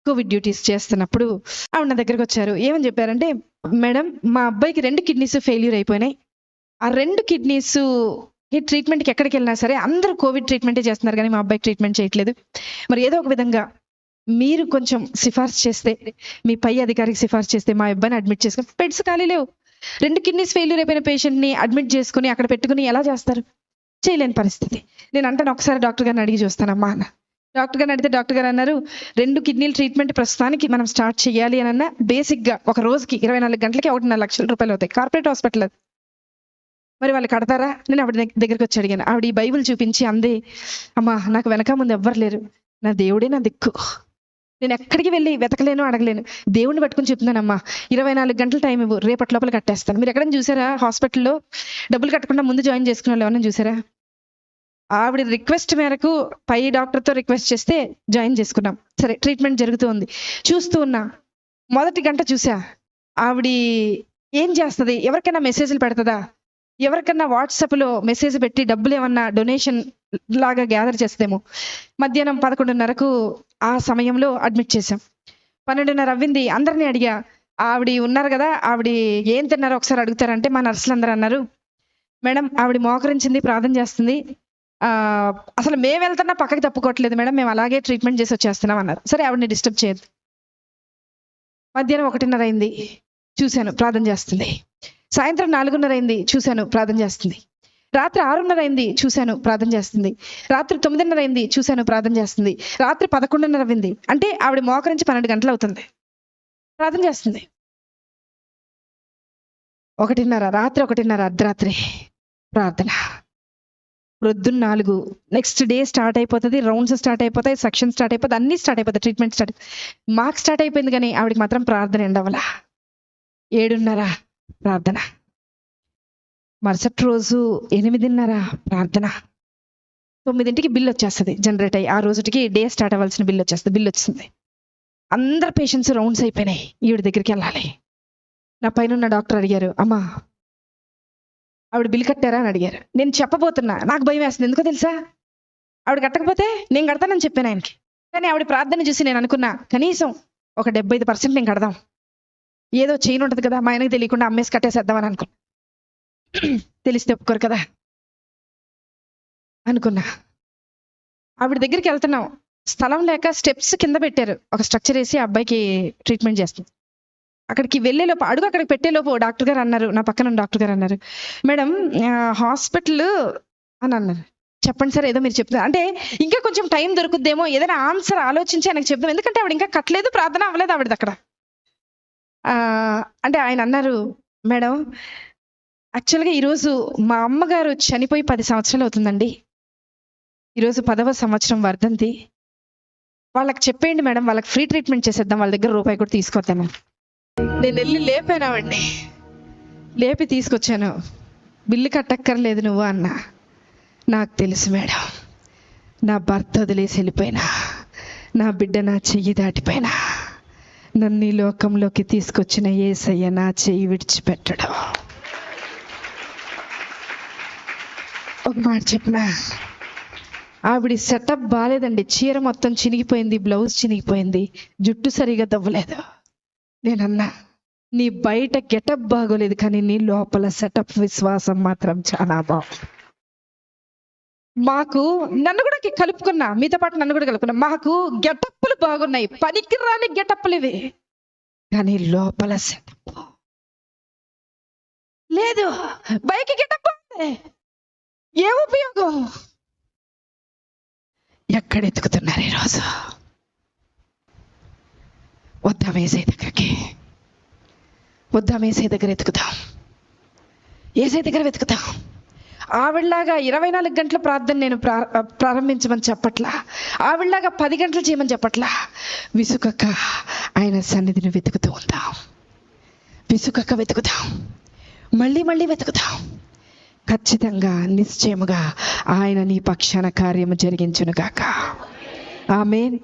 Covid duties చేస్తున్నప్పుడు ఆవిడ నా దగ్గరకు వచ్చారు. ఏమని చెప్పారంటే, మేడం మా అబ్బాయికి 2 కిడ్నీస్ ఫెయిల్యూర్ అయిపోయినాయి. ఆ 2 కిడ్నీస్ ట్రీట్మెంట్కి ఎక్కడికి వెళ్ళినా సరే అందరూ కోవిడ్ ట్రీట్మెంటే చేస్తున్నారు, కానీ మా అబ్బాయికి ట్రీట్మెంట్ చేయట్లేదు. మరి ఏదో ఒక విధంగా మీరు కొంచెం సిఫార్సు చేస్తే, మీ పై అధికారికి సిఫార్సు చేస్తే మా అబ్బాయిని అడ్మిట్ చేసుకుని, బెడ్స్ ఖాళీ లేవు. 2 కిడ్నీస్ ఫెయిల్యూర్ అయిపోయిన పేషెంట్ని అడ్మిట్ చేసుకుని అక్కడ పెట్టుకుని ఎలా చేస్తారు? చేయలేని పరిస్థితి. నేను అంటాను, ఒకసారి డాక్టర్ గారిని అడిగి చూస్తానమ్మా అన్న. డాక్టర్ గారిని అడిగితే డాక్టర్ గారు అన్నారు, 2 కిడ్నీల ట్రీట్మెంట్ ప్రస్తుతానికి మనం స్టార్ట్ చేయాలి అని అన్న బేసిక్గా ఒక రోజుకి 24 గంటలకి 1.5 లక్షల రూపాయలు అవుతాయి. కార్పొరేట్ హాస్పిటల్ అది. మరి వాళ్ళు కడతారా? నేను ఆవిడ దగ్గరికి వచ్చి అడిగాను. ఆవిడ ఈ బైబిల్ చూపించి అందే, అమ్మా నాకు వెనక ముందు ఎవ్వరు లేరు, నా దేవుడే నా దిక్కు, నేను ఎక్కడికి వెళ్ళి వెతకలేను, అడగలేను, దేవుడిని పట్టుకుని చెప్తున్నానమ్మా, 24 గంటల టైం ఇవ్వు, రేపటి లోపల కట్టేస్తాను. మీరు ఎక్కడైనా చూసారా హాస్పిటల్లో డబ్బులు కట్టకుండా ముందు జాయిన్ చేసుకున్న వాళ్ళు ఎవరైనా చూసారా? ఆవిడ రిక్వెస్ట్ మేరకు పై డాక్టర్తో రిక్వెస్ట్ చేస్తే జాయిన్ చేసుకున్నాం. సరే, ట్రీట్మెంట్ జరుగుతూ ఉంది. చూస్తూ ఉన్నా, మొదటి గంట చూసా ఆవిడ ఏం చేస్తుంది, ఎవరికైనా మెసేజ్లు పెడుతుందా, ఎవరికన్నా వాట్సాప్లో మెసేజ్ పెట్టి డబ్బులు ఏమన్నా డొనేషన్ లాగా గ్యాదర్ చేస్తేమో. మధ్యాహ్నం 11:30కు ఆ సమయంలో అడ్మిట్ చేశాం. 12:30 అవ్వింది. అందరినీ అడిగా, ఆవిడ ఉన్నారు కదా, ఆవిడ ఏం తిన్నారో ఒకసారి అడుగుతారంటే మా నర్సులు అందరూ అన్నారు, మేడం ఆవిడ మోకరించింది, ప్రార్థన చేస్తుంది, అసలు మేము వెళ్తున్నా పక్కకి తప్పుకోవట్లేదు మేడం, మేము అలాగే ట్రీట్మెంట్ చేసి వచ్చేస్తున్నాం అన్నారు. సరే, ఆవిడని డిస్టర్బ్ చేయద్దు. మధ్యాహ్నం 1:30 అయింది, చూశాను ప్రార్థన చేస్తుంది. సాయంత్రం 4:30 అయింది, చూశాను ప్రార్థన చేస్తుంది. రాత్రి 6:30 అయింది, చూశాను ప్రార్థన చేస్తుంది. రాత్రి 9:30 అయింది, చూశాను ప్రార్థన చేస్తుంది. రాత్రి 11:30 అయింది, అంటే ఆవిడ మోకరించి 12 గంటలు అవుతుంది, ప్రార్థన చేస్తుంది. 1:30 రాత్రి, 1:30 అర్ధరాత్రి ప్రార్థన. ప్రొద్దున్న 4 నెక్స్ట్ డే స్టార్ట్ అయిపోతుంది, రౌండ్స్ స్టార్ట్ అయిపోతాయి, సెక్షన్ స్టార్ట్ అయిపోతుంది, అన్నీ స్టార్ట్ అయిపోతాయి, ట్రీట్మెంట్ స్టార్ట్. మాకు స్టార్ట్ అయిపోయింది, కానీ ఆవిడకి మాత్రం ప్రార్థన ఎండవల. 7:30 ప్రార్థన. మరుసటి రోజు 8:30 ప్రార్థన. 9ంటికి బిల్ వచ్చేస్తుంది జనరేట్ అయ్యి, ఆ రోజుకి డే స్టార్ట్ అవ్వాల్సిన బిల్ వచ్చేస్తుంది. బిల్ వచ్చింది. అందరు పేషెంట్స్ రౌండ్స్ అయిపోయినాయి, ఈవిడ దగ్గరికి వెళ్ళాలి. నా పైన ఉన్న డాక్టర్ అడిగారు, అమ్మా ఆవిడ బిల్ కట్టారా అని అడిగారు. నేను చెప్పబోతున్నా, నాకు భయం వేస్తుంది. ఎందుకో తెలుసా, ఆవిడ కట్టకపోతే నేను కడతానని చెప్పాను ఆయనకి. కానీ ఆవిడ ప్రార్థన చూసి నేను అనుకున్నా, కనీసం ఒక 75% నేను కడదాం, ఏదో చైన్ ఉంటుంది కదా, మా ఆయనకి తెలియకుండా అమ్మేసి కట్టేసేద్దామని అనుకున్నా. తెలిస్తే ఒప్పుకోరు కదా అనుకున్నా. ఆవిడ దగ్గరికి వెళ్తున్నాం, స్థలం లేక స్టెప్స్ కింద పెట్టారు, ఒక స్ట్రక్చర్ వేసి ఆ అబ్బాయికి ట్రీట్మెంట్ చేస్తుంది. అక్కడికి వెళ్ళేలోపు, అడుగు అక్కడికి పెట్టేలోపు డాక్టర్ గారు అన్నారు, నా పక్కన డాక్టర్ గారు అన్నారు, మేడం హాస్పిటల్ అని అన్నారు. చెప్పండి సార్, ఏదో మీరు చెప్తున్నారు అంటే ఇంకా కొంచెం టైం దొరుకుద్దేమో, ఏదైనా ఆన్సర్ ఆలోచించి ఆయనకు చెప్దాం, ఎందుకంటే ఆవిడ ఇంకా కట్టలేదు, ప్రార్థన అవ్వలేదు ఆవిడది అక్కడ. అంటే ఆయన అన్నారు, మేడం యాక్చువల్గా ఈరోజు మా అమ్మగారు చనిపోయి 10 సంవత్సరాలు అవుతుందండి, ఈరోజు 10వ సంవత్సరం వర్ధంతి. వాళ్ళకి చెప్పేయండి మేడం, వాళ్ళకి ఫ్రీ ట్రీట్మెంట్ చేసేద్దాం, వాళ్ళ దగ్గర రూపాయి కూడా తీసుకొద్దాము. నేను వెళ్ళి లేపానామండి, లేపి తీసుకొచ్చాను. బిల్లు కట్టక్కర్లేదు నువ్వు అన్న. నాకు తెలుసు మేడం, నా భర్త వదిలేసి వెళ్ళిపోయినా, నా బిడ్డ నా చెయ్యి దాటిపోయినా, నన్ను ఈ లోకంలోకి తీసుకొచ్చిన యేసయ్య నా చెయ్యి విడిచిపెట్టడం. ఒక మాట చెప్పనా, ఆవిడ సెటప్ బాగాలేదండి, చీర మొత్తం చినిగిపోయింది, బ్లౌజ్ చినిగిపోయింది, జుట్టు సరిగా దవ్వలేదు. నేనన్నా, నీ బయట గెటప్ బాగోలేదు, కానీ నీ లోపల సెటప్ విశ్వాసం మాత్రం చాలా బాగుంది. మాకు నన్ను కూడా కలుపుకున్నా, మీతో పాటు నన్ను కూడా కలుపుకున్నా, మాకు గెటప్పులు బాగున్నాయి, పనికి రాని గెటప్పులు ఇవి, కానీ లోపల సెటప్ లేదు. బయకి గెటప్ ఏ ఉపయోగం? ఎక్కడ ఎత్తుకుతున్నారు ఈరోజు? వద్దాం ఏసై దగ్గరికి, వద్దాం ఏసై దగ్గర ఎత్తుకుతాం, ఏసై దగ్గర వెతుకుతాం. ఆవిడలాగా 24 గంటల ప్రార్థన నేను ప్రారంభించమని చెప్పట్లా, ఆవిడలాగా 10 గంటలు చేయమని చెప్పట్లా. విసుకక్క ఆయన సన్నిధిని వెతుకుతూ ఉందాం, విసుకక్క వెతుకుతాం, మళ్ళీ మళ్ళీ వెతుకుతాం. ఖచ్చితంగా నిశ్చయముగా ఆయన నీ పక్షాన కార్యము జరిగించును గాక. ఆమేన్.